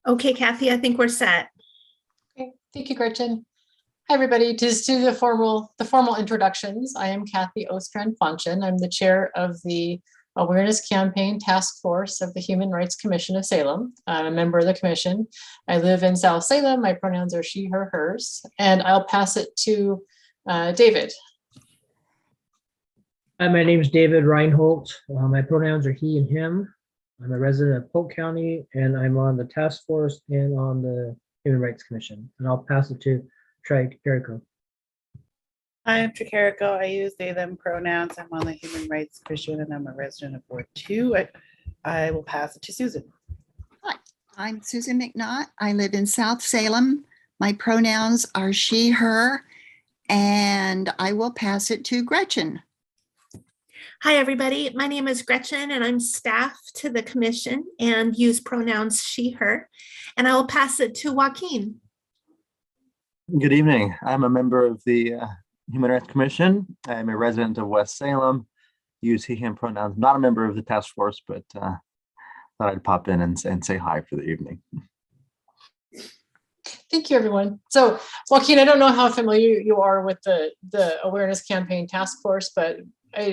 Okay, Kathy, I think we're set. Okay, thank you, Gretchen. Hi, everybody. Just to the formal introductions. I am Kathy Ostrand-Fonchin. I'm the chair of the Awareness Campaign Task Force of the Human Rights Commission of Salem. I'm a member of the commission. I live in South Salem. My pronouns are she, her, hers, and I'll pass it to David. Hi, my name is David Reinholdt. My pronouns are he and him. I'm a resident of Polk County, and I'm on the task force and on the Human Rights Commission. And I'll pass it to Trey Carrico. I'm Tricarico. I use they, them pronouns. I'm on the Human Rights Commission and I'm a resident of Ward 2. I will pass it to Susan. Hi, I'm Susan McNaught. I live in South Salem. My pronouns are she, her, and I will pass it to Gretchen. Hi, everybody. My name is Gretchen, and I'm staff to the commission and use pronouns she, her, and I will pass it to Joaquin. Good evening. I'm a member of the Human Rights Commission. I'm a resident of West Salem, use he, him pronouns. Not a member of the task force, but thought I'd pop in and say hi for the evening. Thank you, everyone. So, Joaquin, I don't know how familiar you are with the Awareness Campaign Task Force, but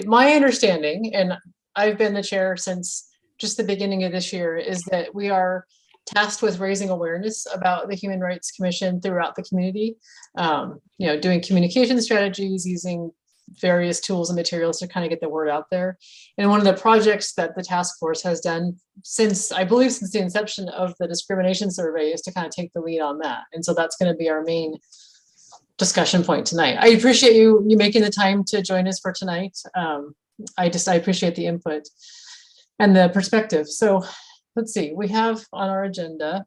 my understanding, and I've been the chair since just the beginning of this year, is that we are tasked with raising awareness about the Human Rights Commission throughout the community, doing communication strategies, using various tools and materials to kind of get the word out there. And one of the projects that the task force has done since, I believe, since the inception of the discrimination survey is to kind of take the lead on that. And so that's going to be our main discussion point tonight. I appreciate you making the time to join us for tonight. I appreciate the input and the perspective. So let's see, we have on our agenda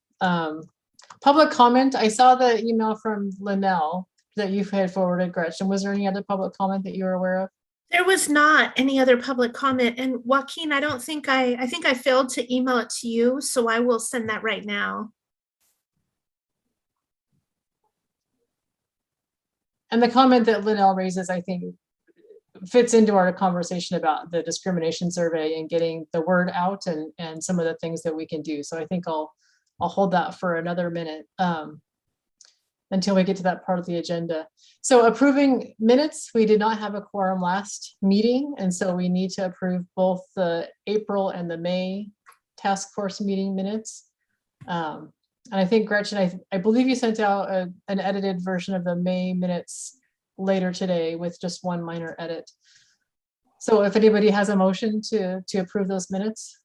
public comment. I saw the email from Linnell that you had forwarded, Gretchen. Was there any other public comment that you were aware of? There was not any other public comment. And Joaquin, I think I failed to email it to you, so I will send that right now. And the comment that Linnell raises, I think, fits into our conversation about the discrimination survey and getting the word out and some of the things that we can do. So I think I'll hold that for another minute until we get to that part of the agenda. So approving minutes, we did not have a quorum last meeting, and so we need to approve both the April and the May task force meeting minutes. And I think, Gretchen, I believe you sent out an edited version of the May minutes later today with just one minor edit. So if anybody has a motion to approve those minutes.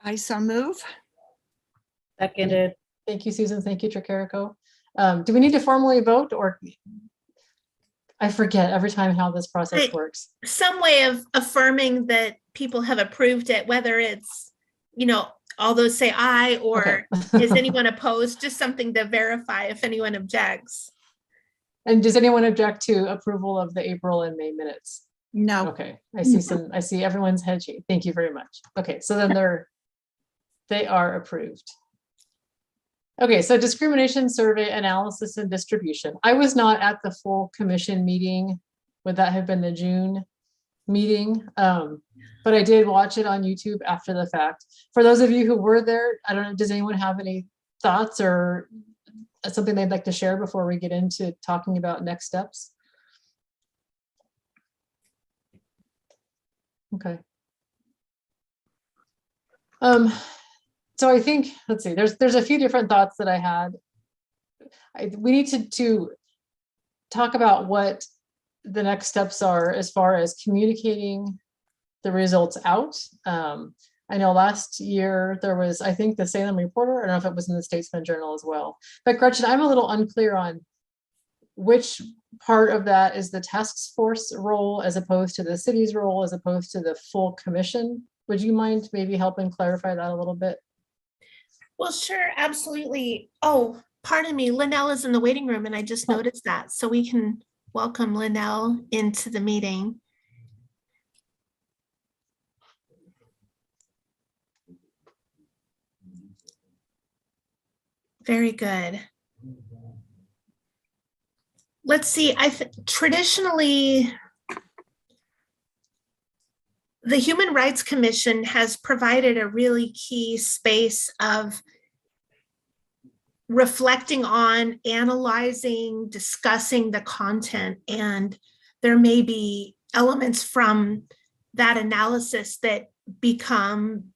I so move. Seconded. Thank you, Susan. Thank you, Tricarico. Do we need to formally vote, or I forget every time how this process works? Some way of affirming that people have approved it, whether it's, all those say aye, or okay. Is anyone opposed? Just something to verify if anyone objects. And does anyone object to approval of the April and May minutes? No. Okay, I see everyone's head shake. Thank you very much. Okay, so then they are approved. Okay, so discrimination survey analysis and distribution. I was not at the full commission meeting. Would that have been the June meeting? But I did watch it on YouTube after the fact. For those of you who were there, I don't know, does anyone have any thoughts or something they'd like to share before we get into talking about next steps? Okay. So I think, let's see, there's a few different thoughts that I had. We need to talk about what the next steps are as far as communicating the results out. I know last year there was, I think, the Salem Reporter. I don't know if it was in the Statesman Journal as well. But Gretchen, I'm a little unclear on which part of that is the task force role as opposed to the city's role, as opposed to the full commission. Would you mind maybe helping clarify that a little bit? Well, sure, absolutely. Oh, pardon me, Linnell is in the waiting room and I just noticed that. So we can welcome Linnell into the meeting. Very good. Let's see, traditionally, the Human Rights Commission has provided a really key space of reflecting on, analyzing, discussing the content. And there may be elements from that analysis that become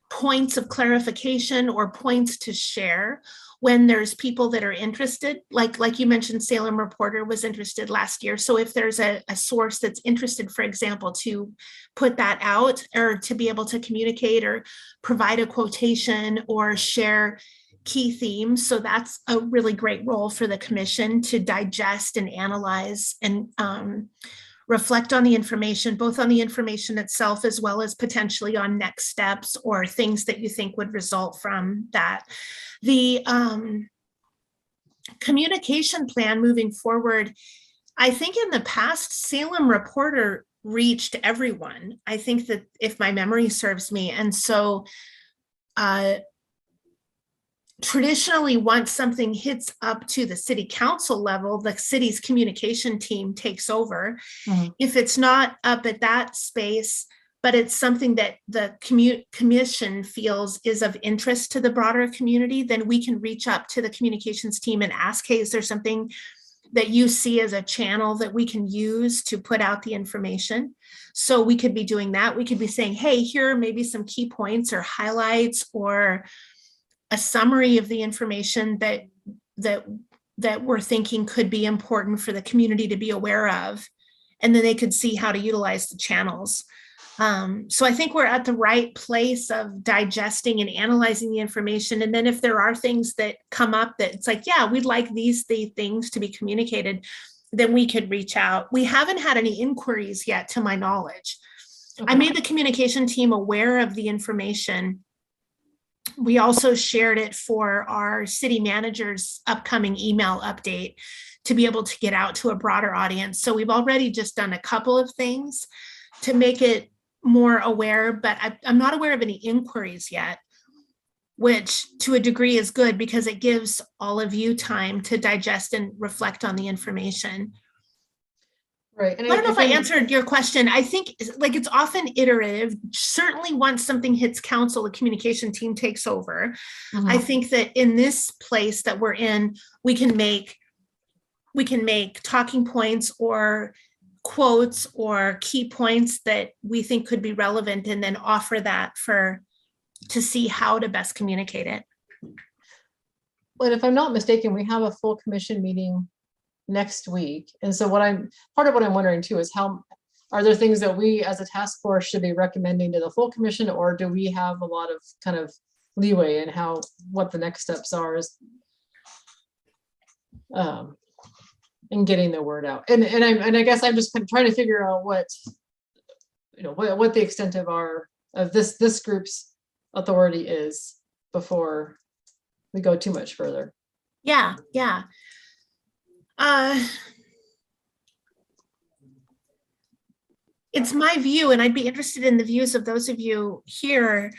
points of clarification or points to share when there's people that are interested. Like you mentioned, Salem Reporter was interested last year. So if there's a source that's interested, for example, to put that out or to be able to communicate or provide a quotation or share key themes. So that's a really great role for the commission to digest and analyze and reflect on the information, both on the information itself, as well as potentially on next steps or things that you think would result from that. The communication plan moving forward, I think in the past, Salem Reporter reached everyone. I think that if my memory serves me. And so traditionally, once something hits up to the city council level, the city's communication team takes over. Mhm. If it's not up at that space, but it's something that the commission feels is of interest to the broader community, then we can reach up to the communications team and ask, hey, is there something that you see as a channel that we can use to put out the information? So we could be doing that. We could be saying, hey, here are maybe some key points or highlights or a summary of the information that we're thinking could be important for the community to be aware of, and then they could see how to utilize the channels. So I think we're at the right place of digesting and analyzing the information. And then if there are things that come up that it's like, yeah, we'd like these things to be communicated, then we could reach out. We haven't had any inquiries yet, to my knowledge. Okay. I made the communication team aware of the information. We also shared it for our city manager's upcoming email update to be able to get out to a broader audience. So we've already just done a couple of things to make it more aware, but I'm not aware of any inquiries yet, which to a degree is good because it gives all of you time to digest and reflect on the information. Right. And I don't know if I think- answered your question. I think like it's often iterative. Certainly once something hits council, the communication team takes over. Mhm. I think that in this place that we're in, we can make talking points or quotes or key points that we think could be relevant and then offer that to see how to best communicate it. Well, if I'm not mistaken, we have a full commission meeting next week. And so part of what I'm wondering too is are there things that we as a task force should be recommending to the full commission, or do we have a lot of kind of leeway in what the next steps are in getting the word out? And I guess I'm just kind of trying to figure out what the extent of this group's authority is before we go too much further. Yeah. It's my view, and I'd be interested in the views of those of you here,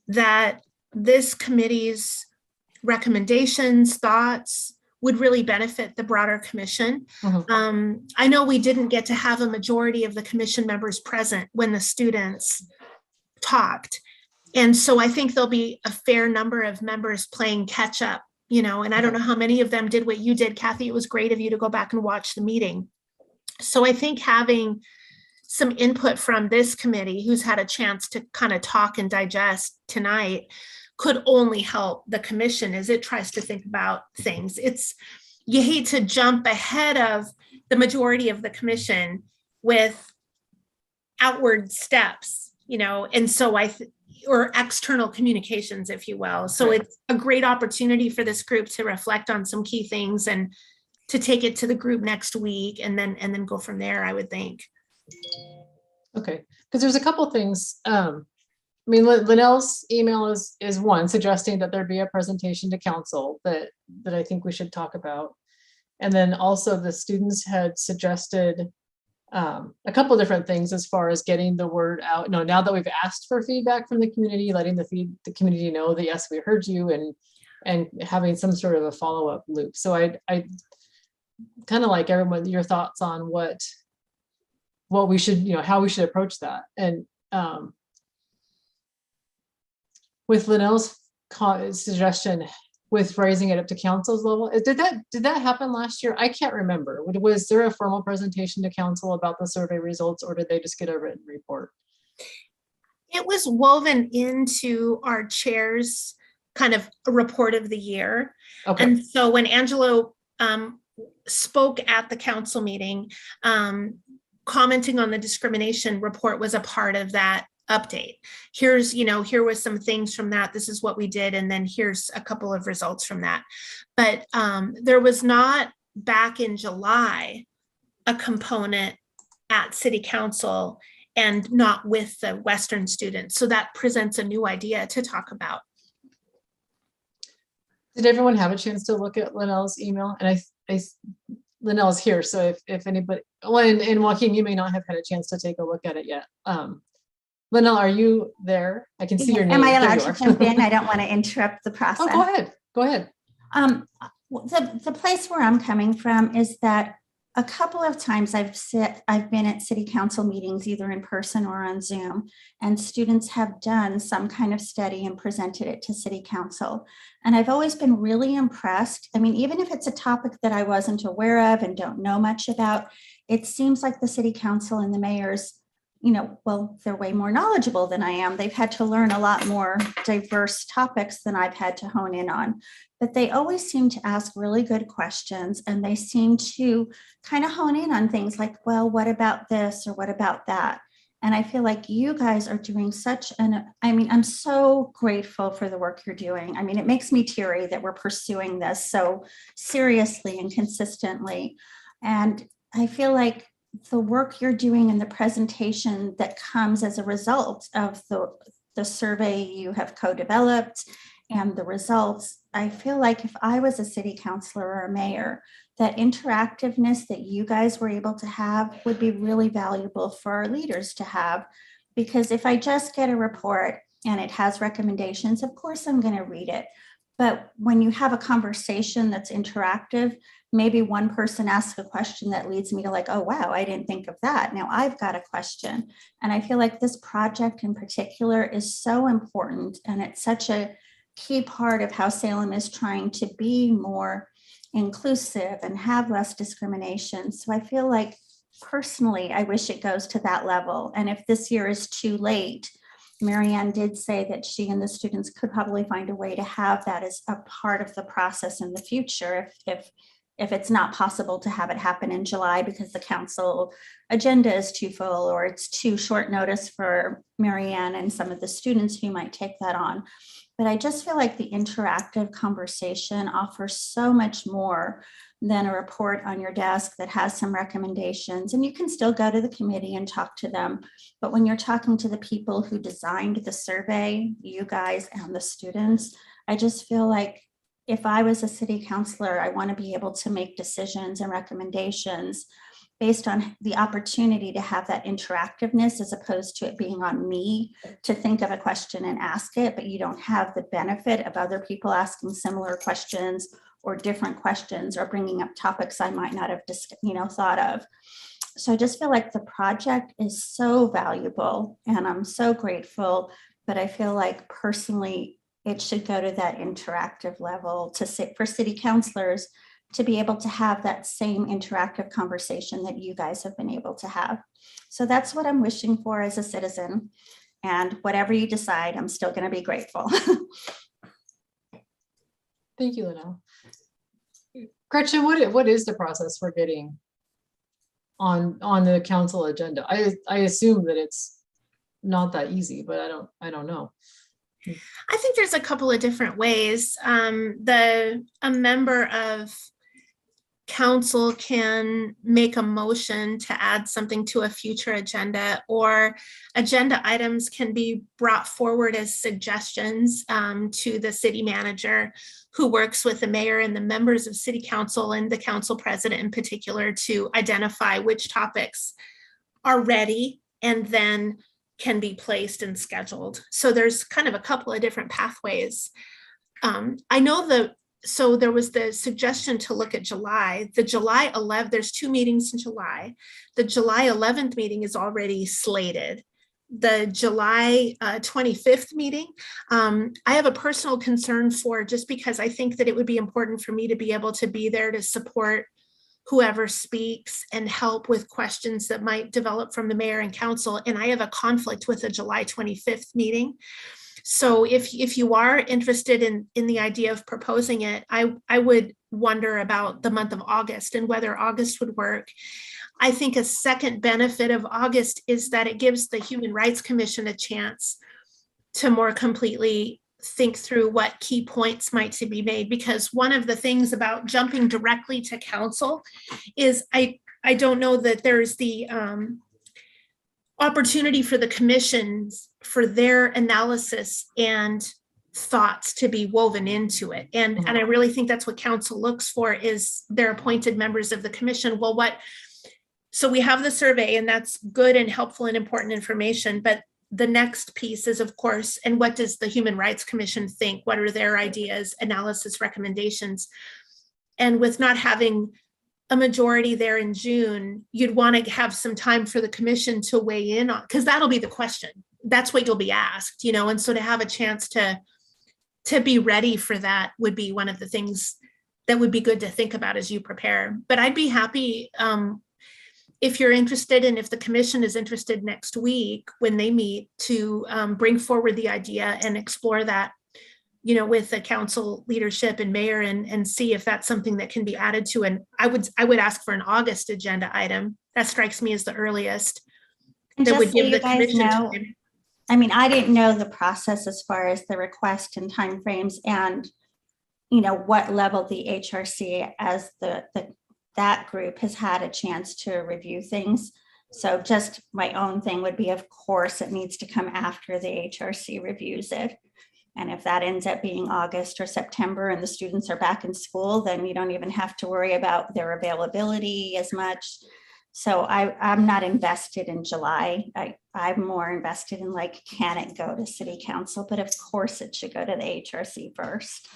that this committee's recommendations, thoughts would really benefit the broader commission. Mhm. I know we didn't get to have a majority of the commission members present when the students talked. And so I think there'll be a fair number of members playing catch up, and I don't know how many of them did what you did, Kathy. It was great of you to go back and watch the meeting. So I think having some input from this committee who's had a chance to kind of talk and digest tonight could only help the commission as it tries to think about things. You hate to jump ahead of the majority of the commission with outward steps, and so or external communications, if you will. So Right. It's a great opportunity for this group to reflect on some key things and to take it to the group next week and then go from there, I would think. Okay, because there's a couple things. Linnell's email is one suggesting that there be a presentation to council that I think we should talk about. And then also the students had suggested a couple different things as far as getting the word out. Now that we've asked for feedback from the community, letting the community know that yes, we heard you, and having some sort of a follow-up loop. So I kind of like everyone, your thoughts on what what we should, how we should approach that. And with Linnell's suggestion with raising it up to council's level, did that happen last year? I can't remember. Was there a formal presentation to council about the survey results, or did they just get a written report? It was woven into our chair's kind of a report of the year. Okay. And so when Angelo spoke at the council meeting, commenting on the discrimination report was a part of that update. Here was some things from that. This is what we did. And then here's a couple of results from that. But there was not back in July a component at city council and not with the Western students. So that presents a new idea to talk about. Did everyone have a chance to look at Linnell's email? And Linnell's here, so if anybody, and Joaquin, you may not have had a chance to take a look at it yet. Linnell, are you there? I can see your name. Am I There allowed you to are. jump in? I don't want to interrupt the process. Oh, go ahead. The place where I'm coming from is that a couple of times I've been at city council meetings, either in person or on Zoom, and students have done some kind of study and presented it to city council. And I've always been really impressed. I mean, even if it's a topic that I wasn't aware of and don't know much about, it seems like the city council and the mayors, well, they're way more knowledgeable than I am. They've had to learn a lot more diverse topics than I've had to hone in on. But they always seem to ask really good questions, and they seem to kind of hone in on things like, well, what about this or what about that? And I feel like you guys are doing I'm so grateful for the work you're doing. I mean, it makes me teary that we're pursuing this so seriously and consistently. And I feel like the work you're doing and the presentation that comes as a result of the survey you have co-developed and the results, I feel like if I was a city councilor or a mayor, that interactiveness that you guys were able to have would be really valuable for our leaders to have. Because if I just get a report and it has recommendations, of course I'm going to read it. But when you have a conversation that's interactive, maybe one person asks a question that leads me to like, oh, wow, I didn't think of that. Now I've got a question. And I feel like this project in particular is so important. And it's such a key part of how Salem is trying to be more inclusive and have less discrimination. So I feel like personally, I wish it goes to that level. And if this year is too late, Marianne did say that she and the students could probably find a way to have that as a part of the process in the future if it's not possible to have it happen in July because the council agenda is too full or it's too short notice for Marianne and some of the students who might take that on. But I just feel like the interactive conversation offers so much more than a report on your desk that has some recommendations. And you can still go to the committee and talk to them. But when you're talking to the people who designed the survey, you guys and the students, I just feel like if I was a city councilor, I want to be able to make decisions and recommendations based on the opportunity to have that interactiveness as opposed to it being on me to think of a question and ask it, but you don't have the benefit of other people asking similar questions or different questions or bringing up topics I might not have thought of. So I just feel like the project is so valuable and I'm so grateful, but I feel like personally, it should go to that interactive level for city councilors to be able to have that same interactive conversation that you guys have been able to have. So that's what I'm wishing for as a citizen. And whatever you decide, I'm still going to be grateful. Thank you, Linnell. Gretchen, what is the process for getting on the council agenda? I assume that it's not that easy, but I don't know. I think there's a couple of different ways. A member of council can make a motion to add something to a future agenda, or agenda items can be brought forward as suggestions to the city manager, who works with the mayor and the members of city council and the council president in particular to identify which topics are ready and then can be placed and scheduled. So there's kind of a couple of different pathways. I know so there was the suggestion to look at July. The July 11th, there's 2 meetings in July. The July 11th meeting is already slated. The July 25th meeting, I have a personal concern for, just because I think that it would be important for me to be able to be there to support whoever speaks and help with questions that might develop from the mayor and council. And I have a conflict with the July 25th meeting. So if you are interested in the idea of proposing it, I would wonder about the month of August and whether August would work. I think a second benefit of August is that it gives the Human Rights Commission a chance to more completely think through what key points might to be made, because one of the things about jumping directly to council is I don't know that there's the opportunity for the commissions for their analysis and thoughts to be woven into it. And I really think that's what council looks for, is their appointed members of the commission. Well, so we have the survey, and that's good and helpful and important information, but the next piece is, of course, and what does the Human Rights Commission think? What are their ideas, analysis, recommendations? And with not having a majority there in June, you'd want to have some time for the commission to weigh in on, because that'll be the question. That's what you'll be asked, and so to have a chance to be ready for that would be one of the things that would be good to think about as you prepare. But I'd be happy, if you're interested, and if the commission is interested next week when they meet, to bring forward the idea and explore that, with the council leadership and mayor, and see if that's something that can be added to. And I would ask for an August agenda item. That strikes me as the earliest. And That just would so give you the guys commission know, time. I mean, I didn't know the process as far as the request and timeframes and, what level the HRC as that group has had a chance to review things. So just my own thing would be, of course, it needs to come after the HRC reviews it. And if that ends up being August or September and the students are back in school, then you don't even have to worry about their availability as much. So I'm not invested in July. I'm more invested in, like, can it go to city council? But of course it should go to the HRC first.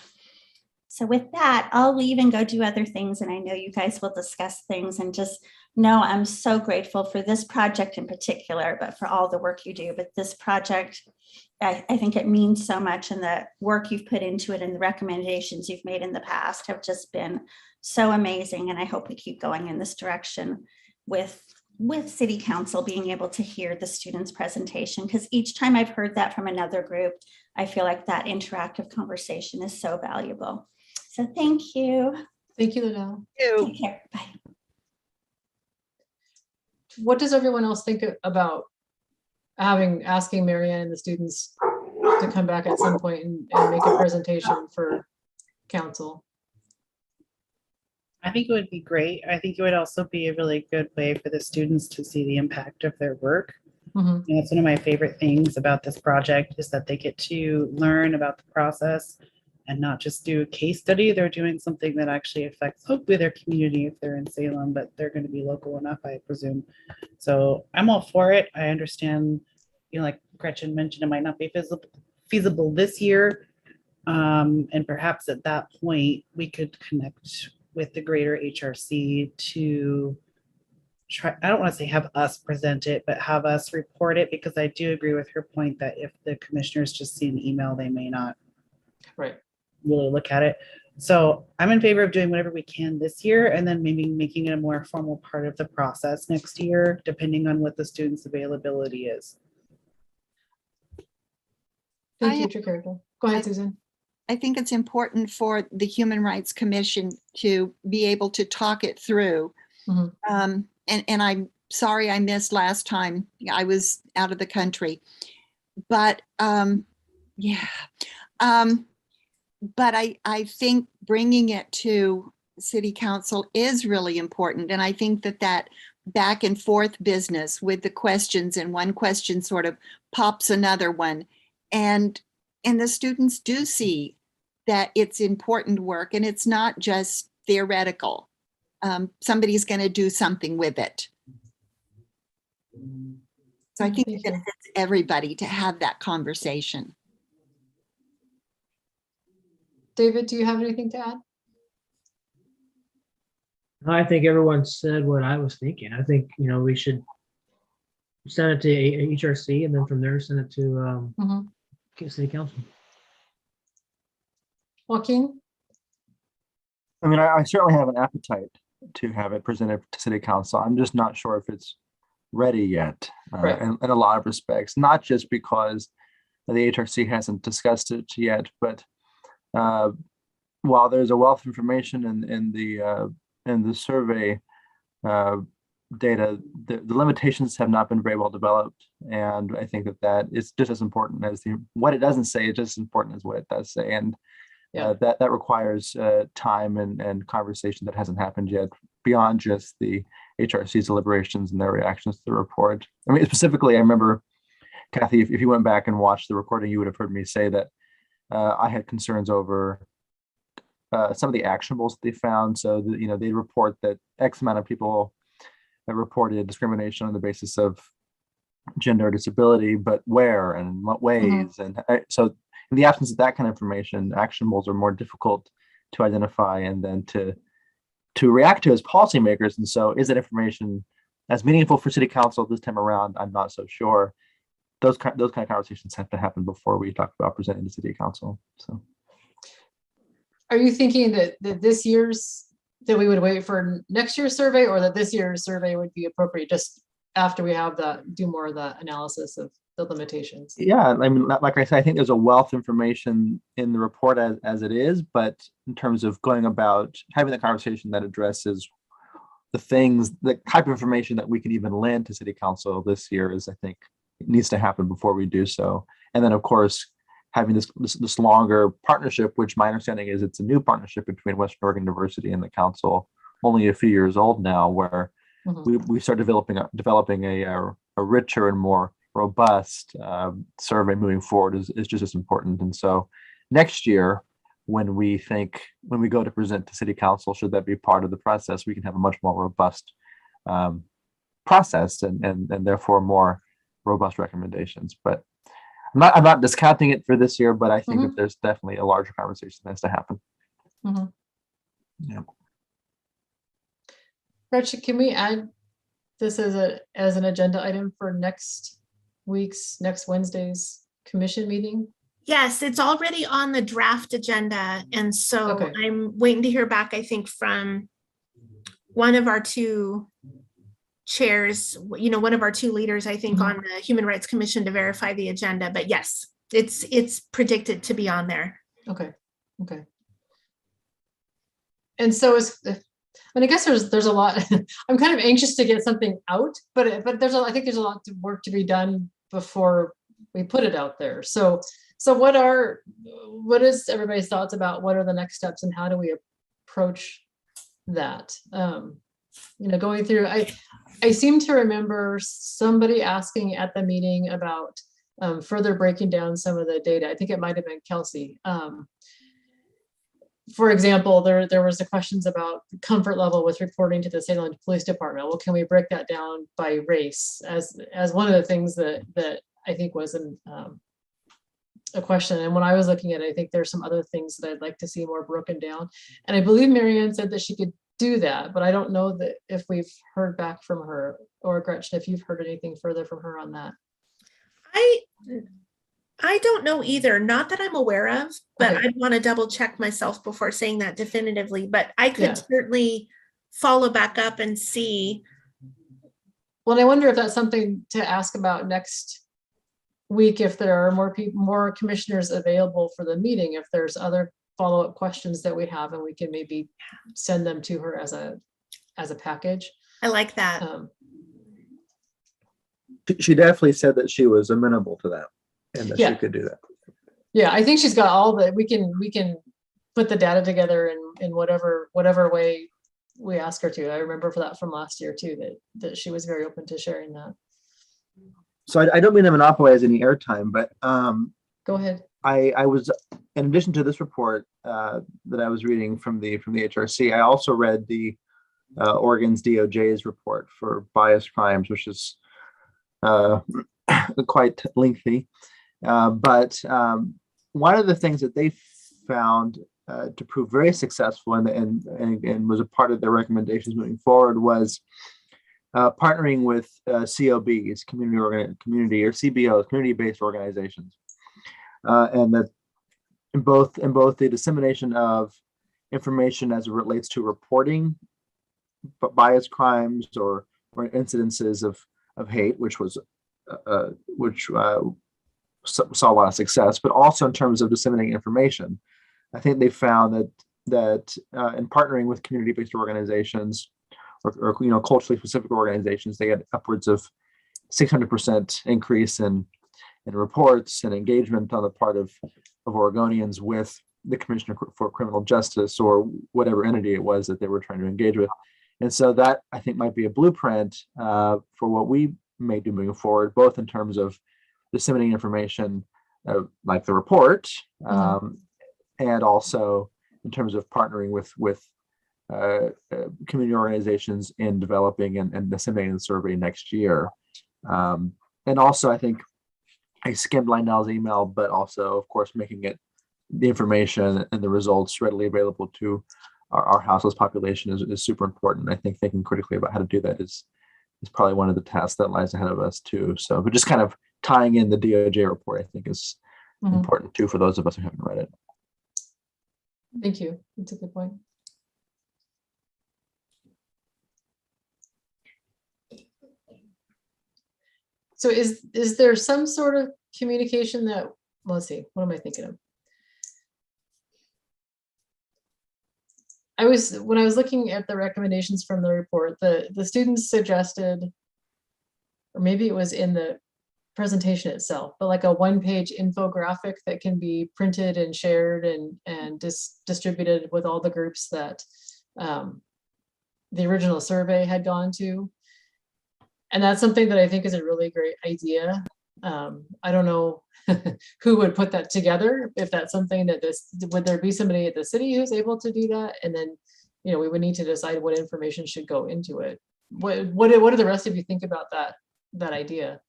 So with that, I'll leave and go do other things. And I know you guys will discuss things, and just know I'm so grateful for this project in particular, but for all the work you do. But this project, I think it means so much, and the work you've put into it and the recommendations you've made in the past have just been so amazing. And I hope we keep going in this direction with city council being able to hear the students' presentation, because each time I've heard that from another group, I feel like that interactive conversation is so valuable. So thank you. Thank you, Liddell. Take care. Bye. What does everyone else think about asking Marianne and the students to come back at some point and make a presentation for council? I think it would be great. I think it would also be a really good way for the students to see the impact of their work. Mhm. And it's one of my favorite things about this project, is that they get to learn about the process and not just do a case study. They're doing something that actually affects, hopefully, their community if they're in Salem, but they're going to be local enough, I presume. So I'm all for it. I understand, like Gretchen mentioned, it might not be feasible this year. And perhaps at that point, we could connect with the greater HRC to try, I don't want to say have us present it, but have us report it, because I do agree with her point that if the commissioners just see an email, they may not Right. really look at it. So I'm in favor of doing whatever we can this year, and then maybe making it a more formal part of the process next year, depending on what the students' availability is. Thank you, Tricarico. Go ahead, Susan. I think it's important for the Human Rights Commission to be able to talk it through. Mhm. And I'm sorry I missed last time. I was out of the country. But yeah. But I think bringing it to city council is really important. And I think that back and forth business with the questions, and one question sort of pops another one. And the students do see that it's important work, and it's not just theoretical. Somebody's going to do something with it. So I think it benefits everybody to have that conversation. David, do you have anything to add? I think everyone said what I was thinking. I think, we should send it to HRC and then from there send it to City Council. Joaquin? I mean, I certainly have an appetite to have it presented to City Council. I'm just not sure if it's ready yet Right. in a lot of respects, not just because the HRC hasn't discussed it yet, but while there's a wealth of information in the survey data, the limitations have not been very well developed, and I think that is just as important as what it doesn't say is just as important as what it does say, and that requires time and conversation that hasn't happened yet beyond just the HRC's deliberations and their reactions to the report. I mean, specifically, I remember, Kathy, if you went back and watched the recording, you would have heard me say that I had concerns over some of the actionables that they found. So, they report that X amount of people reported discrimination on the basis of gender or disability, but where and in what ways? And so in the absence of that kind of information, actionables are more difficult to identify and then to react to as policymakers. And so is that information as meaningful for City Council this time around? I'm not so sure. Those kind of conversations have to happen before we talk about presenting to City Council. So are you thinking that that we would wait for next year's survey, or that this year's survey would be appropriate just after we have do more of the analysis of the limitations? Yeah, I mean, like I said, I think there's a wealth of information in the report as it is, but in terms of going about having the conversation that addresses the type of information that we can even lend to City Council this year I think it needs to happen before we do so. And then, of course, having this longer partnership, which my understanding is it's a new partnership between Western Oregon University and the council, only a few years old now, where we start developing a richer and more robust survey moving forward is just as important. And so next year, when we go to present to City Council, should that be part of the process, we can have a much more robust process and therefore more robust recommendations. But I'm not discounting it for this year, but I think that there's definitely a larger conversation that has to happen. Yeah. Gretchen, can we add this as an agenda item for next Wednesday's commission meeting? Yes, it's already on the draft agenda. And so Okay. I'm waiting to hear back, I think, from one of our two chairs, one of our two leaders, I think, on the Human Rights Commission to verify the agenda. But yes, it's predicted to be on there. Okay. And so I guess there's a lot. I'm kind of anxious to get something out, but I think there's a lot of work to be done before we put it out there. So what is everybody's thoughts about what are the next steps and how do we approach that? Going through, I seem to remember somebody asking at the meeting about further breaking down some of the data. I think it might have been Kelsey. For example, there was the questions about comfort level with reporting to the Salem Police Department. Well, can we break that down by race as one of the things that I think was a question? And when I was looking at it, I think there's some other things that I'd like to see more broken down. And I believe Marianne said that she could do that, but I don't know that if we've heard back from her, or Gretchen, if you've heard anything further from her on that. I don't know either, not that I'm aware of, but Okay. I'd want to double check myself before saying that definitively, but I could certainly follow back up and see. Well, I wonder if that's something to ask about next week, if there are more commissioners available for the meeting, if there's other follow-up questions that we have, and we can maybe send them to her as a package. I like that. She definitely said that she was amenable to that and that she could do that. Yeah, I think she's got all that. We can put the data together in whatever way we ask her to. I remember from last year too, that she was very open to sharing that. So I don't mean to monopolize any airtime, but Go ahead. I was, in addition to this report that I was reading from the HRC, I also read the Oregon's DOJ's report for bias crimes, which is quite lengthy. But one of the things that they found to prove very successful and was a part of their recommendations moving forward was partnering with COBs, community or CBOs, community-based organizations, and that in both the dissemination of information as it relates to reporting bias crimes or incidences of hate, which saw a lot of success, but also in terms of disseminating information. I think they found that in partnering with community-based organizations or culturally specific organizations, they had upwards of 600% increase in reports and engagement on the part of Oregonians with the Commissioner for Criminal Justice or whatever entity it was that they were trying to engage with. And so that, I think, might be a blueprint for what we may do moving forward, both in terms of disseminating information like the report, and also in terms of partnering with community organizations in developing and disseminating the survey next year. And also, I think I skimmed Lionel's email, but also, of course, making it the information and the results readily available to our houseless population is super important. I think thinking critically about how to do that is probably one of the tasks that lies ahead of us too. So, but just kind of tying in the DOJ report, I think is important too for those of us who haven't read it. Thank you. That's a good point. So is there some sort of communication that, let's see, what am I thinking of? When I was looking at the recommendations from the report, the students suggested, or maybe it was in the presentation itself, but like a one-page infographic that can be printed and shared and distributed with all the groups that the original survey had gone to. And that's something that I think is a really great idea. I don't know who would put that together, if that's something that would there be somebody at the city who's able to do that? And then, we would need to decide what information should go into it. What do the rest of you think about that idea?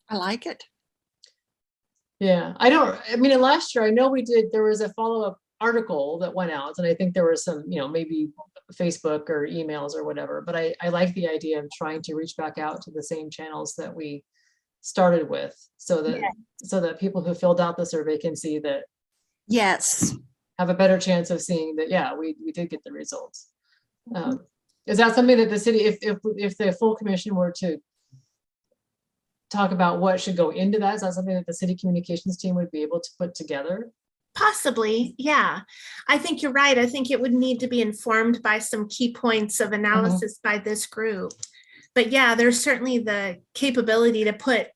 I like it. Yeah, last year I know there was a follow-up article that went out, and I think there was some, maybe Facebook or emails or whatever, but I like the idea of trying to reach back out to the same channels that we started with, so that people who filled out the survey can see that, Yes. have a better chance of seeing that, yeah, we did get the results. Is that something that the city, if the full commission were to talk about what should go into that, is that something that the city communications team would be able to put together? Possibly, yeah. I think you're right. I think it would need to be informed by some key points of analysis by this group. But yeah, there's certainly the capability to put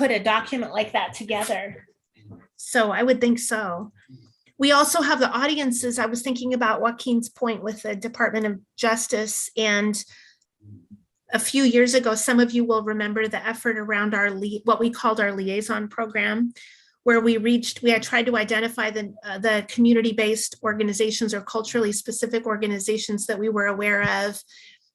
a document like that together. So I would think so. We also have the audiences. I was thinking about Joaquin's point with the Department of Justice, and a few years ago, some of you will remember the effort around what we called our liaison program, where we had tried to identify the community-based organizations or culturally specific organizations that we were aware of,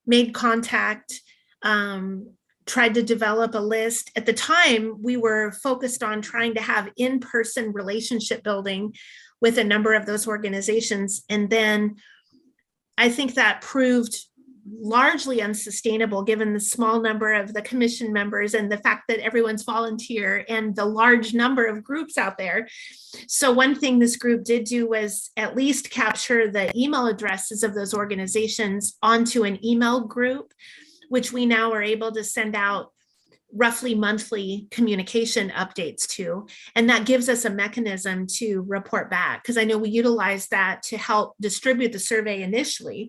made contact, tried to develop a list. At the time, we were focused on trying to have in-person relationship building with a number of those organizations. And then I think that proved largely unsustainable given the small number of the commission members and the fact that everyone's volunteer and the large number of groups out there. So one thing this group did do was at least capture the email addresses of those organizations onto an email group, which we now are able to send out roughly monthly communication updates to. And that gives us a mechanism to report back, because I know we utilize that to help distribute the survey initially.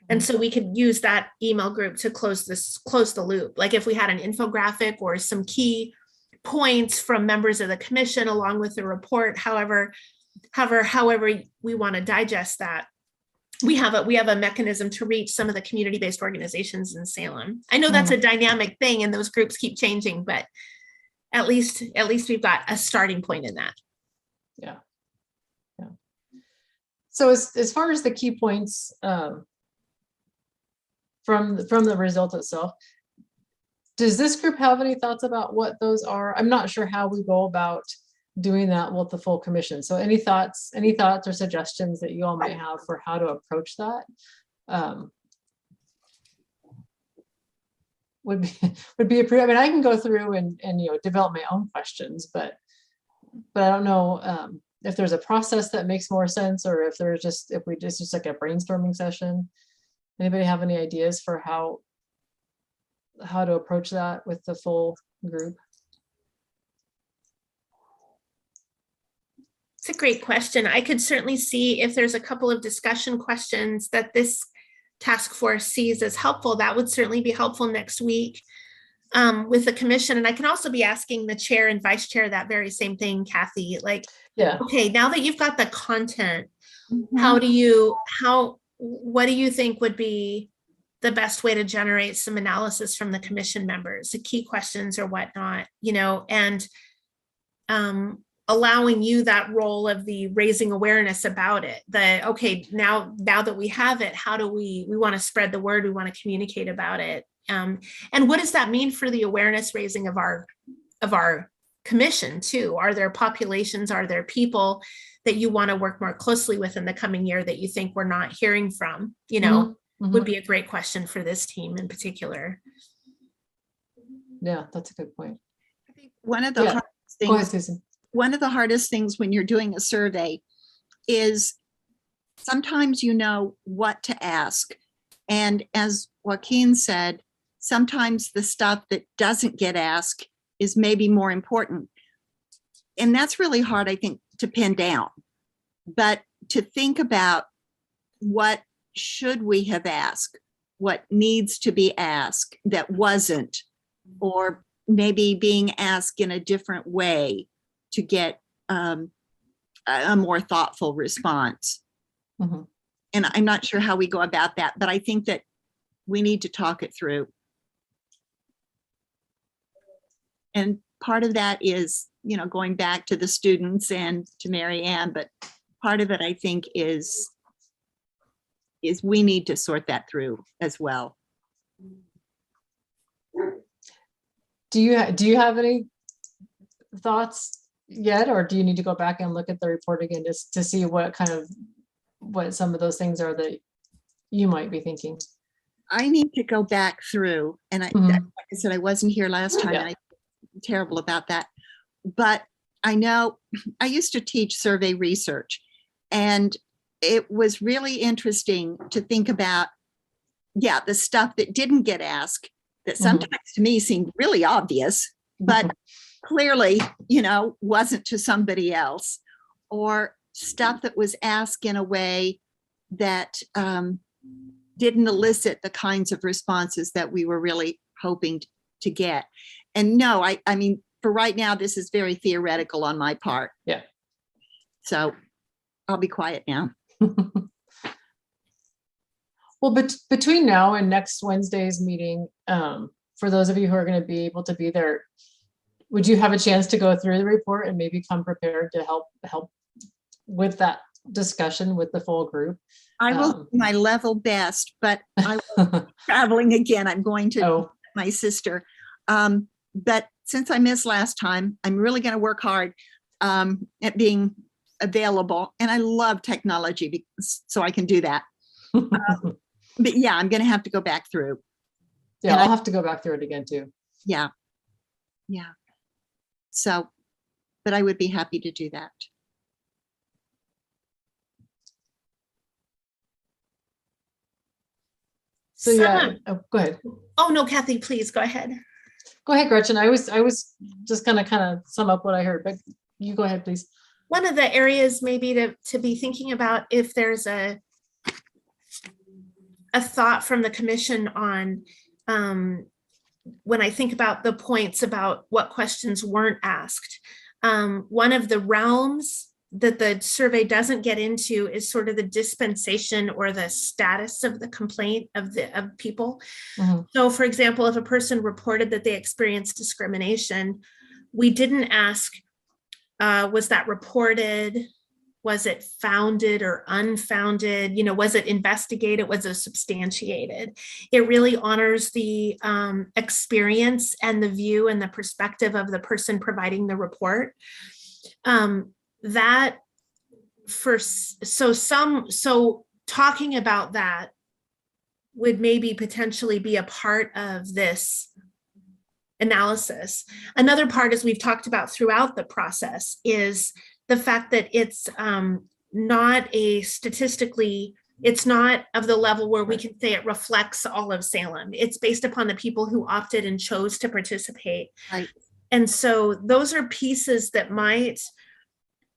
And so we could use that email group to close the loop. Like if we had an infographic or some key points from members of the commission along with the report, however we want to digest that, we have a mechanism to reach some of the community-based organizations in Salem. I know that's a dynamic thing and those groups keep changing, but at least we've got a starting point in that. Yeah. So as far as the key points, from the result itself, does this group have any thoughts about what those are? I'm not sure how we go about doing that with the full commission. So any thoughts or suggestions that you all might have for how to approach that? Would be I mean, I can go through and develop my own questions, but I don't know if there's a process that makes more sense, or if we just like a brainstorming session. Anybody have any ideas for how to approach that with the full group? It's a great question. I could certainly see if there's a couple of discussion questions that this task force sees as helpful. That would certainly be helpful next week with the commission. And I can also be asking the chair and vice chair that very same thing, Kathy. Like, Yeah. Okay, now that you've got the content, Mhm. what do you think would be the best way to generate some analysis from the commission members, the key questions or whatnot, and allowing you that role of the raising awareness about it. Okay, now that we have it, how do we want to spread the word, we want to communicate about it. And what does that mean for the awareness raising of our commission too? Are there populations, are there people that you want to work more closely with in the coming year that you think we're not hearing from, would be a great question for this team in particular. Yeah, that's a good point. I think one of the hardest Go ahead, things, Susan. one of the hardest things when you're doing a survey is sometimes you know what to ask. And as Joaquin said, sometimes the stuff that doesn't get asked is maybe more important. And that's really hard, I think, to pin down. But to think about what should we have asked, what needs to be asked that wasn't, or maybe being asked in a different way to get a more thoughtful response. Mm-hmm. And I'm not sure how we go about that, but I think that we need to talk it through. And part of that is, going back to the students and to Mary Ann, but part of it, I think, is we need to sort that through as well. Do you have any thoughts yet, or do you need to go back and look at the report again just to see what some of those things are that you might be thinking? I need to go back through, and like I said, I wasn't here last time, and I'm terrible about that. But I know I used to teach survey research, and it was really interesting to think about, the stuff that didn't get asked, that sometimes to me seemed really obvious, but clearly, wasn't to somebody else, or stuff that was asked in a way that didn't elicit the kinds of responses that we were really hoping to get. And no, I mean, for right now, this is very theoretical on my part. Yeah. So I'll be quiet now. Well, between now and next Wednesday's meeting, for those of you who are going to be able to be there, would you have a chance to go through the report and maybe come prepared to help with that discussion with the full group? I will do my level best, but I will be traveling again. I'm going to my sister. But since I missed last time, I'm really going to work hard at being available. And I love technology, so I can do that. But yeah, I'm going to have to go back through. Yeah, I'll have to go back through it again too. Yeah. So, but I would be happy to do that. So go ahead. Oh no, Kathy, please go ahead. Go ahead, Gretchen. I was just gonna kind of sum up what I heard, but you go ahead, please. One of the areas maybe to be thinking about, if there's a thought from the commission on when I think about the points about what questions weren't asked, one of the realms that the survey doesn't get into is sort of the dispensation or the status of the complaint of people. So for example, if a person reported that they experienced discrimination, we didn't ask, was that reported? Was it founded or unfounded? Was it investigated? Was it substantiated? It really honors the experience and the view and the perspective of the person providing the report. That so talking about that would maybe potentially be a part of this analysis. Another part, as we've talked about throughout the process, is the fact that it's not a statistically, it's not of the level where we can say it reflects all of Salem. It's based upon the people who opted and chose to participate. Right. And so those are pieces that might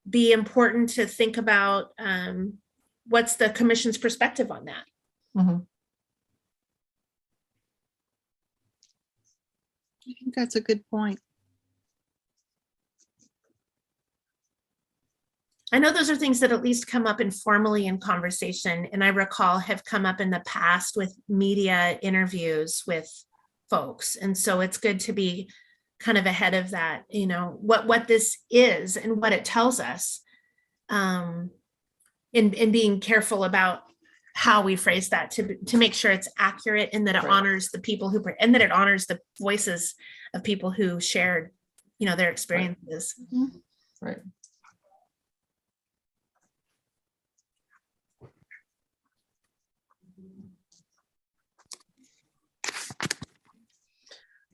be important to think about. What's the commission's perspective on that? Mhm. I think that's a good point. I know those are things that at least come up informally in conversation, and I recall have come up in the past with media interviews with folks. And so it's good to be kind of ahead of that, you know, what this is and what it tells us. And being careful about how we phrase that to make sure it's accurate and that it Right. honors the people who, and that it honors the voices of people who shared, you know, their experiences. Right.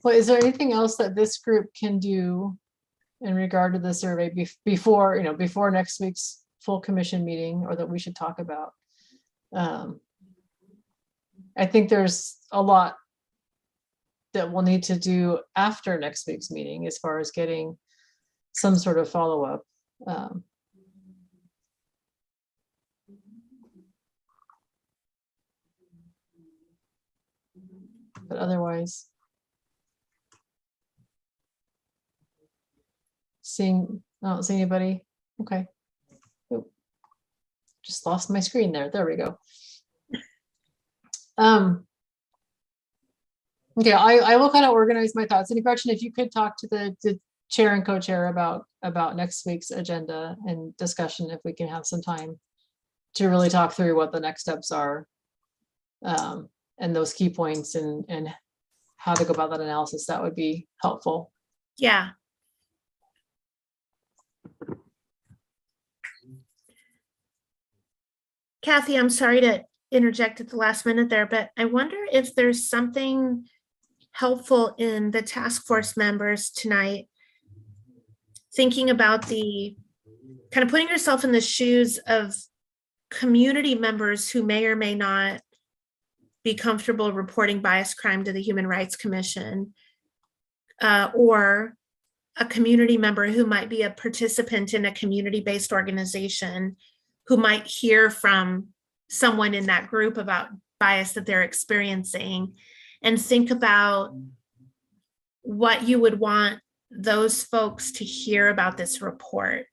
Well, is there anything else that this group can do in regard to the survey before, you know, before next week's full commission meeting, or that we should talk about? I think there's a lot that we'll need to do after next week's meeting as far as getting some sort of follow-up. But otherwise, I don't see anybody. Okay. Oop. Just lost my screen there. There we go. Okay, I will kind of organize my thoughts. And Gretchen, if you could talk to the chair and co-chair about next week's agenda and discussion, if we can have some time to really talk through what the next steps are, and those key points and how to go about that analysis, that would be helpful. Yeah. Kathy, I'm sorry to interject at the last minute there, but I wonder if there's something helpful in the task force members tonight, thinking about the kind of putting yourself in the shoes of community members who may or may not be comfortable reporting bias crime to the Human Rights Commission, or a community member who might be a participant in a community-based organization who might hear from someone in that group about bias that they're experiencing, and think about what you would want those folks to hear about this report.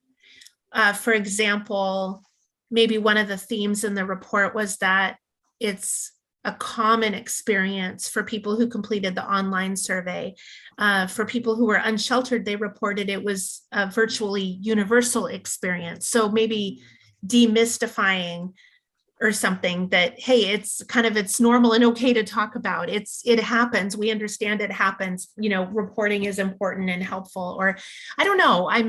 For example, maybe one of the themes in the report was that it's a common experience for people who completed the online survey. For people who were unsheltered, they reported it was a virtually universal experience. So maybe demystifying or something that, hey, it's normal and okay to talk about. It happens. We understand it happens. You know, reporting is important and helpful. Or I don't know, I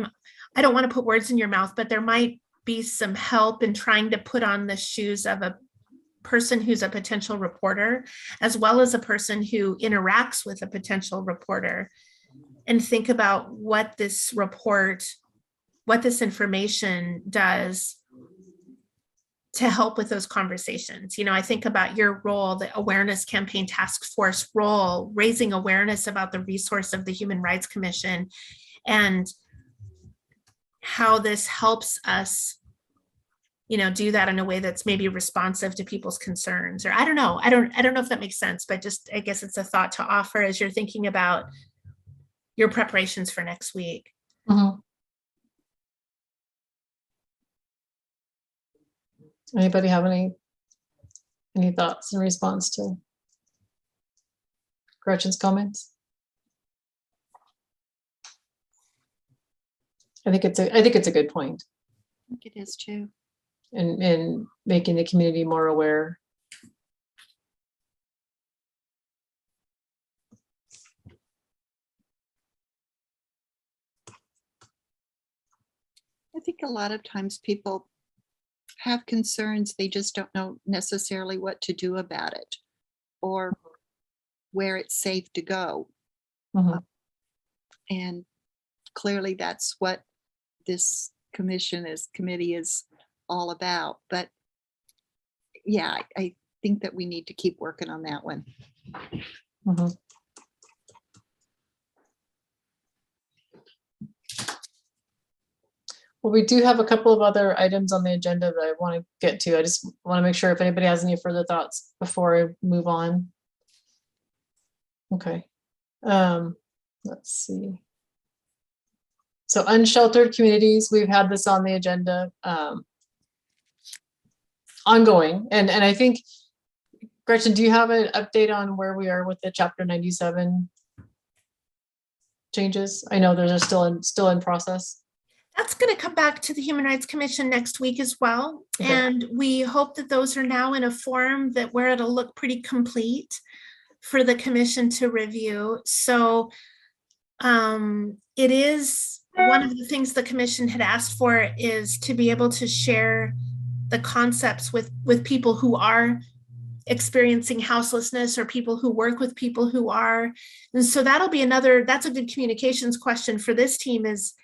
don't want to put words in your mouth, but there might be some help in trying to put on the shoes of a person who's a potential reporter, as well as a person who interacts with a potential reporter, and think about what this report, what this information does to help with those conversations. You know, I think about your role, the Awareness Campaign Task Force role, raising awareness about the resource of the Human Rights Commission, and how this helps us, you know, do that in a way that's maybe responsive to people's concerns. Or I don't know if that makes sense, but just, I guess it's a thought to offer as you're thinking about your preparations for next week. Mhm. Anybody have any thoughts in response to Gretchen's comments? I think it's a good point, I think it is too. in making the community more aware. I think a lot of times people have concerns, they just don't know necessarily what to do about it or where it's safe to go. Mhm. And clearly that's what this committee is all about. But yeah, I think that we need to keep working on that one. Mhm. Well, we do have a couple of other items on the agenda that I want to get to. I just want to make sure if anybody has any further thoughts before I move on. Okay. Let's see. So unsheltered communities, we've had this on the agenda ongoing. And I think, Gretchen, do you have an update on where we are with the Chapter 97 changes? I know those are still in process. That's going to come back to the Human Rights Commission next week as well. Okay. And we hope that those are now in a form that where it'll look pretty complete for the commission to review. So it is one of the things the commission had asked for is to be able to share the concepts with people who are experiencing houselessness or people who work with people who are. And so that's a good communications question for this team is,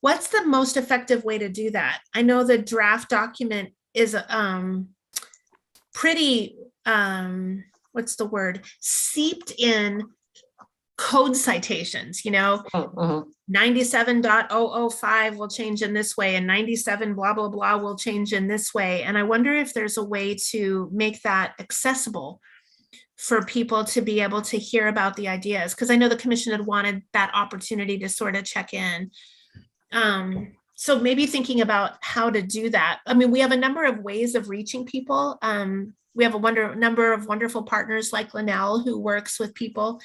what's the most effective way to do that? I know the draft document is pretty, what's the word? Seeped in code citations, 97.005 will change in this way and 97 blah, blah, blah will change in this way. And I wonder if there's a way to make that accessible for people to be able to hear about the ideas. Because I know the commission had wanted that opportunity to sort of check in. So maybe thinking about how to do that. I mean, we have a number of ways of reaching people. We have a number of wonderful partners like Linnell who works with people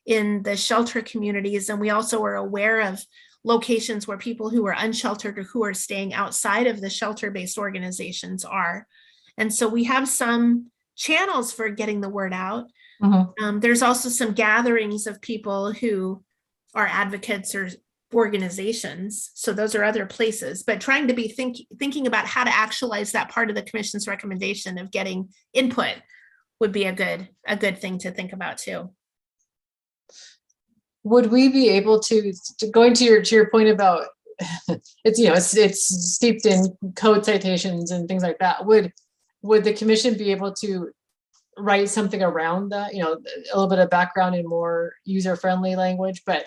in the shelter communities. And we also are aware of locations where people who are unsheltered or who are staying outside of the shelter-based organizations are. And so we have some channels for getting the word out. Mhm. There's also some gatherings of people who are advocates or organizations. So those are other places, but trying to be thinking about how to actualize that part of the commission's recommendation of getting input would be a good thing to think about too. Would we be able to going to your point about it's steeped in code citations and things like that, would the commission be able to write something around that, a little bit of background in more user-friendly language, but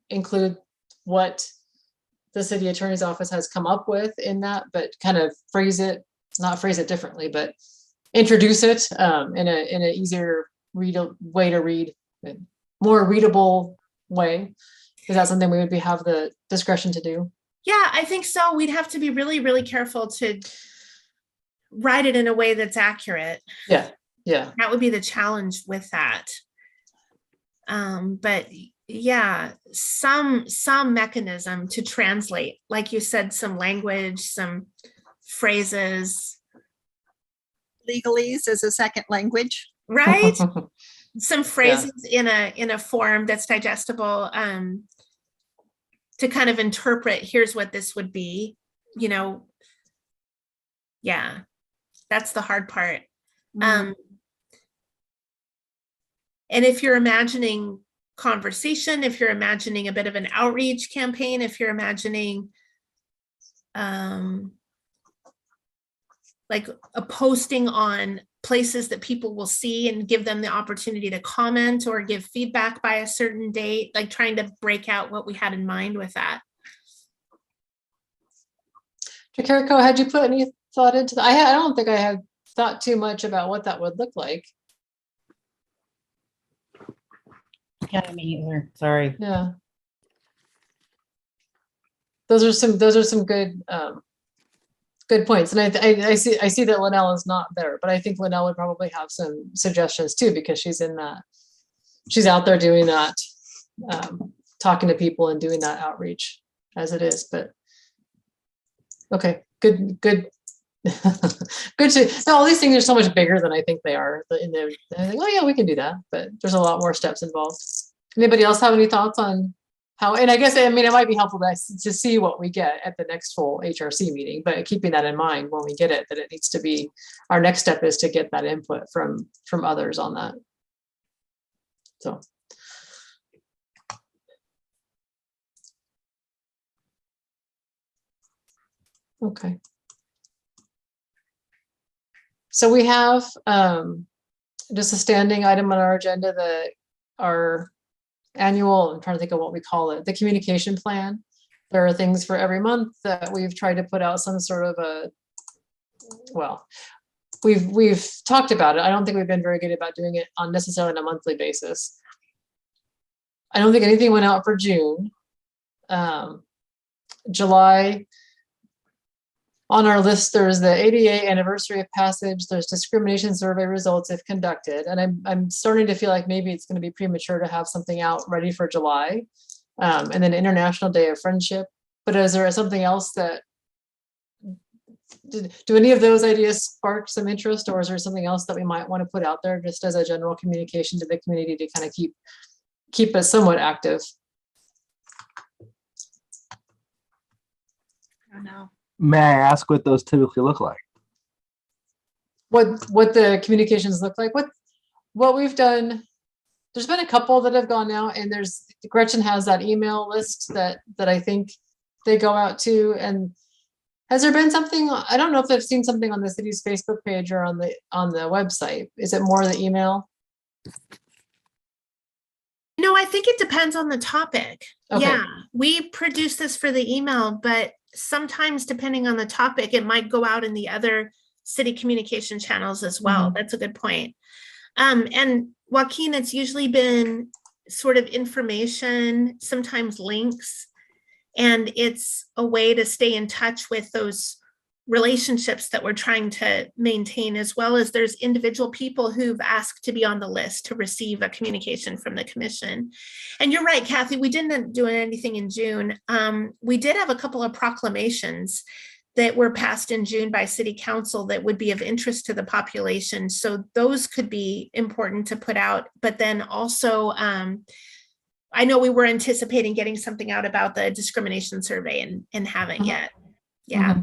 include what the city attorney's office has come up with in that, but kind of not phrase it differently, but introduce it in an easier way to read, more readable way? Is that something we would have the discretion to do? Yeah, I think so. We'd have to be really, really careful to write it in a way that's accurate. Yeah. That would be the challenge with that. But yeah, some mechanism to translate, like you said, some language, some phrases. Legalese as a second language. Right? Some phrases in a form that's digestible, to kind of interpret, here's what this would be, yeah, that's the hard part. And if you're imagining conversation, if you're imagining a bit of an outreach campaign, if you're imagining like a posting on places that people will see and give them the opportunity to comment or give feedback by a certain date, like trying to break out what we had in mind with that. Jakariko, had you put any thought into that? I don't think I had thought too much about what that would look like. Yeah, me either. Sorry. Yeah. Those are some good good points. And I see that Linnell is not there, but I think Linnell would probably have some suggestions too, because she's out there doing that, talking to people and doing that outreach as it is. But okay, good. No, all these things are so much bigger than I think they are. They're like, oh yeah, we can do that, but there's a lot more steps involved. Anybody else have any thoughts on how, and I guess, I mean, it might be helpful to see what we get at the next full HRC meeting, but keeping that in mind when we get it, that it needs to be, our next step is to get that input from others on that. So. Okay. So we have just a standing item on our agenda, our annual, I'm trying to think of what we call it, the communication plan. There are things for every month that we've tried to put out some sort of a, well, we've talked about it. I don't think we've been very good about doing it on necessarily on a monthly basis. I don't think anything went out for June. July, on our list, there's the ADA anniversary of passage, there's discrimination survey results if conducted. And I'm starting to feel like maybe it's going to be premature to have something out ready for July. And then International Day of Friendship. But is there something else that, do any of those ideas spark some interest, or is there something else that we might want to put out there just as a general communication to the community to kind of keep us somewhat active? I don't know. May I ask what those typically look like? What the communications look like? What we've done, there's been a couple that have gone out, and there's Gretchen has that email list that I think they go out to. And has there been something? I don't know if I've seen something on the city's Facebook page or on the website. Is it more the email? No, I think it depends on the topic. Okay. Yeah, we produce this for the email, but sometimes depending on the topic, it might go out in the other city communication channels as well. That's a good point. And Joaquin, it's usually been sort of information, sometimes links, and it's a way to stay in touch with those relationships that we're trying to maintain, as well as there's individual people who've asked to be on the list to receive a communication from the commission. And you're right, Kathy, we didn't do anything in June. We did have a couple of proclamations that were passed in June by City Council that would be of interest to the population. So those could be important to put out, but then also, I know we were anticipating getting something out about the discrimination survey and haven't yet. Yeah.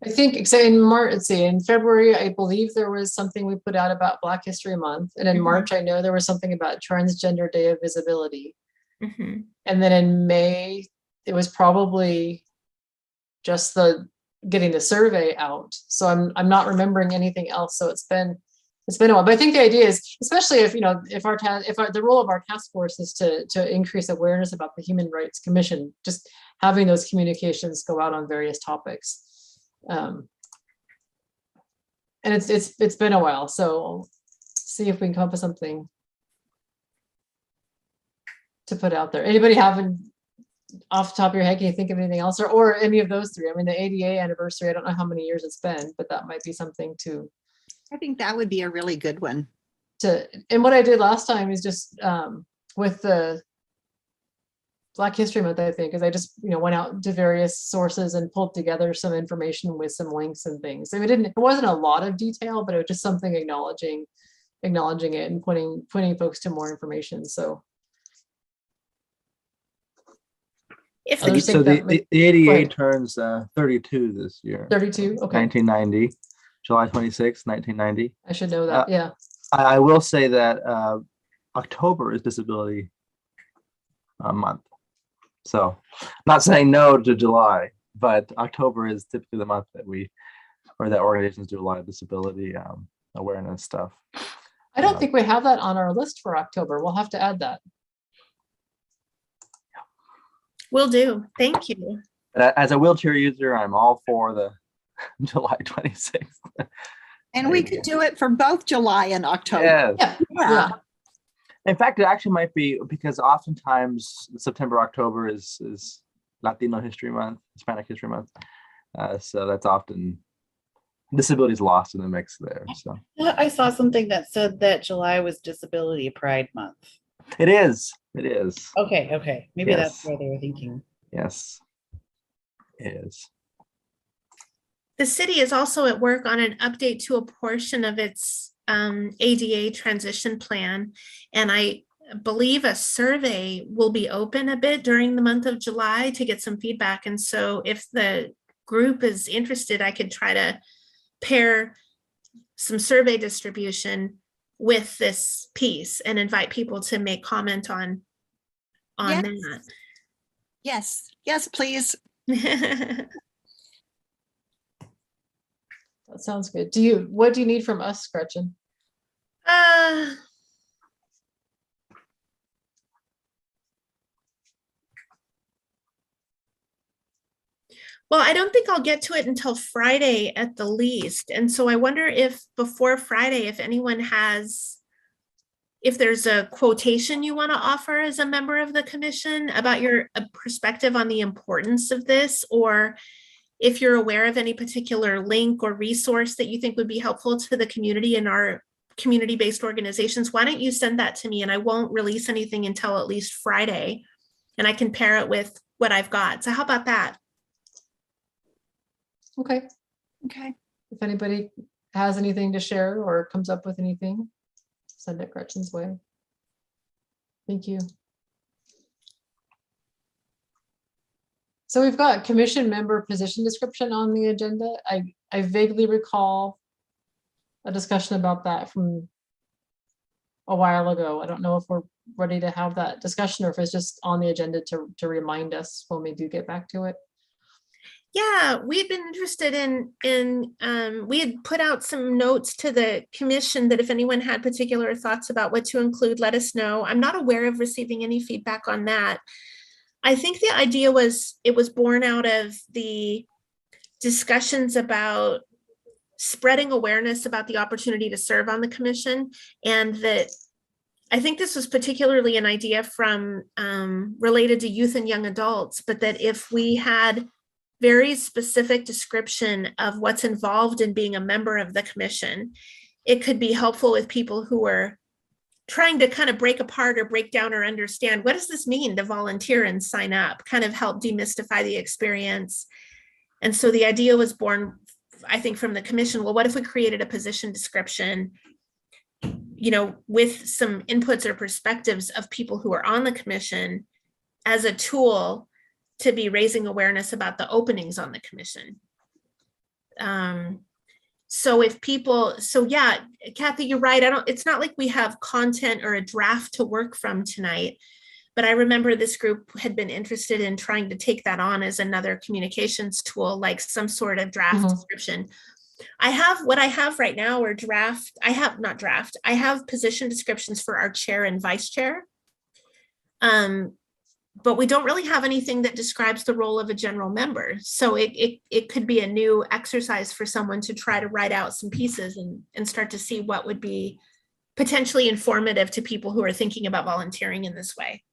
I think so in March, let's see, in February, I believe there was something we put out about Black History Month. And in March, I know there was something about Transgender Day of Visibility. And then in May, it was probably just getting the survey out. So I'm not remembering anything else. So it's been a while. But I think the idea is, especially if, if the role of our task force is to increase awareness about the Human Rights Commission, just having those communications go out on various topics. And it's been a while, so see if we can come up with something to put out there. Anybody having off the top of your head, can you think of anything else, or any of those three? I mean, the ADA anniversary, I don't know how many years it's been, but that might be something to. I think that would be a really good one. And what I did last time is just with the Black History Month, I think, is I just, went out to various sources and pulled together some information with some links and things. So it wasn't a lot of detail, but it was just something acknowledging it and pointing folks to more information. So. If So the ADA turns 32 this year. 32, okay. 1990, July 26, 1990. I should know that, yeah. I will say that October is Disability Month. So not saying no to July, but October is typically the month that that organizations do a lot of disability awareness stuff. I don't think we have that on our list for October. We'll have to add that. Will do. Thank you. But as a wheelchair user, I'm all for the July 26th. And we could do it for both July and October. Yes. Yeah. In fact, it actually might be because oftentimes September, October is Latino History Month, Hispanic History Month. So that's often disability is lost in the mix there. So I saw something that said that July was Disability Pride Month. it is. It is. Okay. Maybe Yes. that's what they were thinking. Yes, it is. The city is also at work on an update to a portion of its ADA transition plan. And I believe a survey will be open a bit during the month of July to get some feedback. And so if the group is interested, I could try to pair some survey distribution with this piece and invite people to make comment on Yes, yes, please. that. That sounds good. What do you need from us, Gretchen? Well, I don't think I'll get to it until Friday at the least. And so I wonder if before Friday, if anyone has, if there's a quotation you want to offer as a member of the commission about your perspective on the importance of this, or if you're aware of any particular link or resource that you think would be helpful to the community in our community-based organizations, why don't you send that to me, and I won't release anything until at least Friday, and I can pair it with what I've got. So how about that? Okay. Okay. If anybody has anything to share or comes up with anything, send it Gretchen's way. Thank you. So we've got commission member position description on the agenda. I vaguely recall a discussion about that from a while ago. I don't know if we're ready to have that discussion or if it's just on the agenda to remind us when we do get back to it. Yeah, we've been interested we had put out some notes to the commission that if anyone had particular thoughts about what to include, let us know. I'm not aware of receiving any feedback on that. I think the idea was, it was born out of the discussions about spreading awareness about the opportunity to serve on the commission, and that I think this was particularly an idea from related to youth and young adults, but that if we had very specific description of what's involved in being a member of the commission, it could be helpful with people who are trying to kind of break apart or break down or understand, what does this mean to volunteer and sign up, kind of help demystify the experience. And so the idea was born, I think, from the commission. Well, what if we created a position description, you know, with some inputs or perspectives of people who are on the commission as a tool to be raising awareness about the openings on the commission. So if people, so yeah, Kathy, you're right. It's not like we have content or a draft to work from tonight, but I remember this group had been interested in trying to take that on as another communications tool, like some sort of draft description. What I have right now are I have position descriptions for our chair and vice chair. But we don't really have anything that describes the role of a general member. So it could be a new exercise for someone to try to write out some pieces and start to see what would be potentially informative to people who are thinking about volunteering in this way.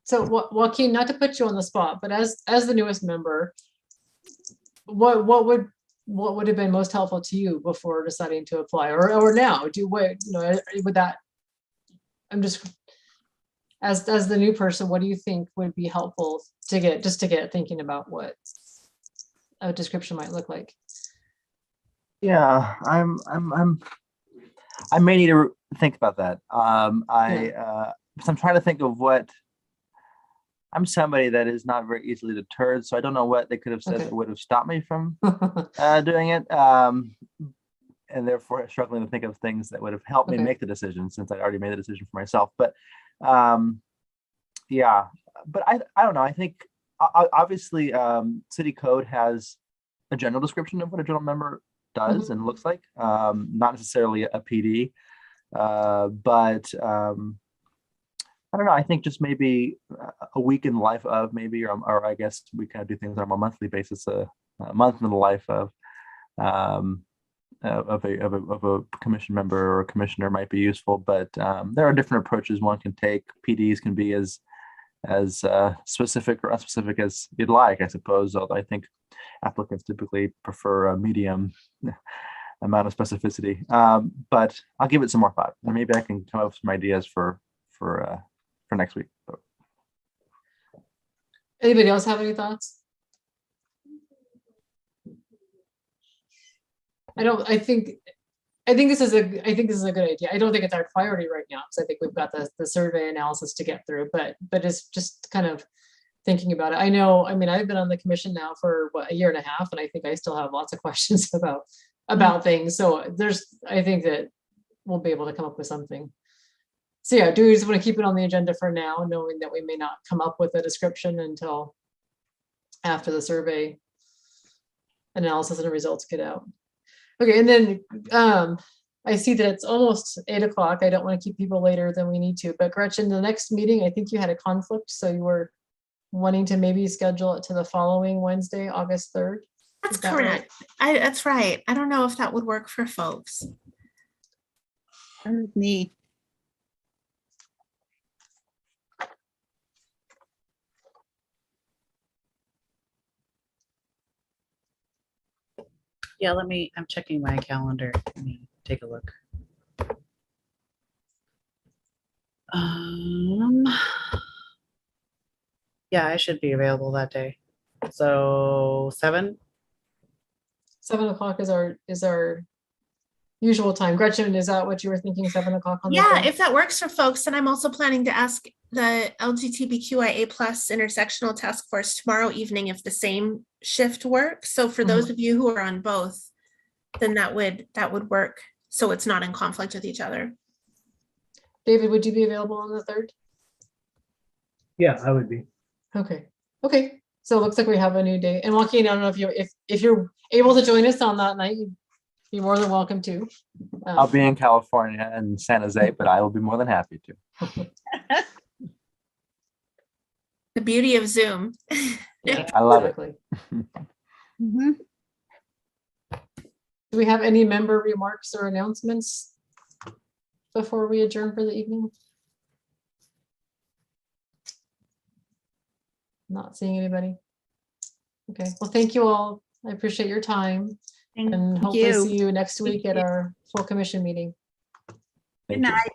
So Joaquin, not to put you on the spot, but as the newest member, what would have been most helpful to you before deciding to apply, or now? Would that, I'm just, as the new person, what do you think would be helpful to get thinking about what a description might look like? Yeah, I may need to think about that. So I'm trying to think of what. I'm somebody that is not very easily deterred, so I don't know what they could have said that would have stopped me from doing it. And therefore struggling to think of things that would have helped me make the decision, since I already made the decision for myself. But yeah, but I don't know. I think obviously city code has a general description of what a general member does and looks like, not necessarily a PD, but I don't know. I think just maybe a week in the life of or I guess we kind of do things on a monthly basis, a month in the life of a commission member or a commissioner might be useful, but there are different approaches one can take. PDs can be as specific or unspecific as you'd like, I suppose, although I think applicants typically prefer a medium amount of specificity. But I'll give it some more thought, and maybe I can come up with some ideas for next week. Anybody else have any thoughts? I think I think this is a good idea. I don't think it's our priority right now, because I think we've got the survey analysis to get through, but it's just kind of thinking about it. I know, I mean, I've been on the commission now for what, a year and a half, and I think I still have lots of questions about things. So I think that we'll be able to come up with something. So yeah, do we just want to keep it on the agenda for now, knowing that we may not come up with a description until after the survey analysis and the results get out? Okay, and then I see that it's almost 8 o'clock. I don't want to keep people later than we need to, but Gretchen, the next meeting, I think you had a conflict, so you were wanting to maybe schedule it to the following Wednesday, August 3rd. That's Is that right? correct. That's right. I don't know if that would work for folks. Me. Yeah, I'm checking my calendar. Let me take a look. Yeah, I should be available that day. So 7? 7 o'clock is our usual time. Gretchen, is that what you were thinking, 7 o'clock on the Yeah, 3rd? if that works for folks, and I'm also planning to ask the LGBTQIA+ intersectional task force tomorrow evening if the same shift works. So for those of you who are on both, then that would work. So it's not in conflict with each other. David, would you be available on the 3rd? Yeah, I would be. Okay. So it looks like we have a new date. And Joaquin, I don't know if you're able to join us on that night, you'd be more than welcome to. I'll be in California and San Jose, but I will be more than happy to. The beauty of Zoom. Yeah, I love it. exactly. Mhm. Do we have any member remarks or announcements before we adjourn for the evening? Not seeing anybody. Okay, well, thank you all. I appreciate your time, and hopefully you. see you next week at you. our full commission meeting. Thank you.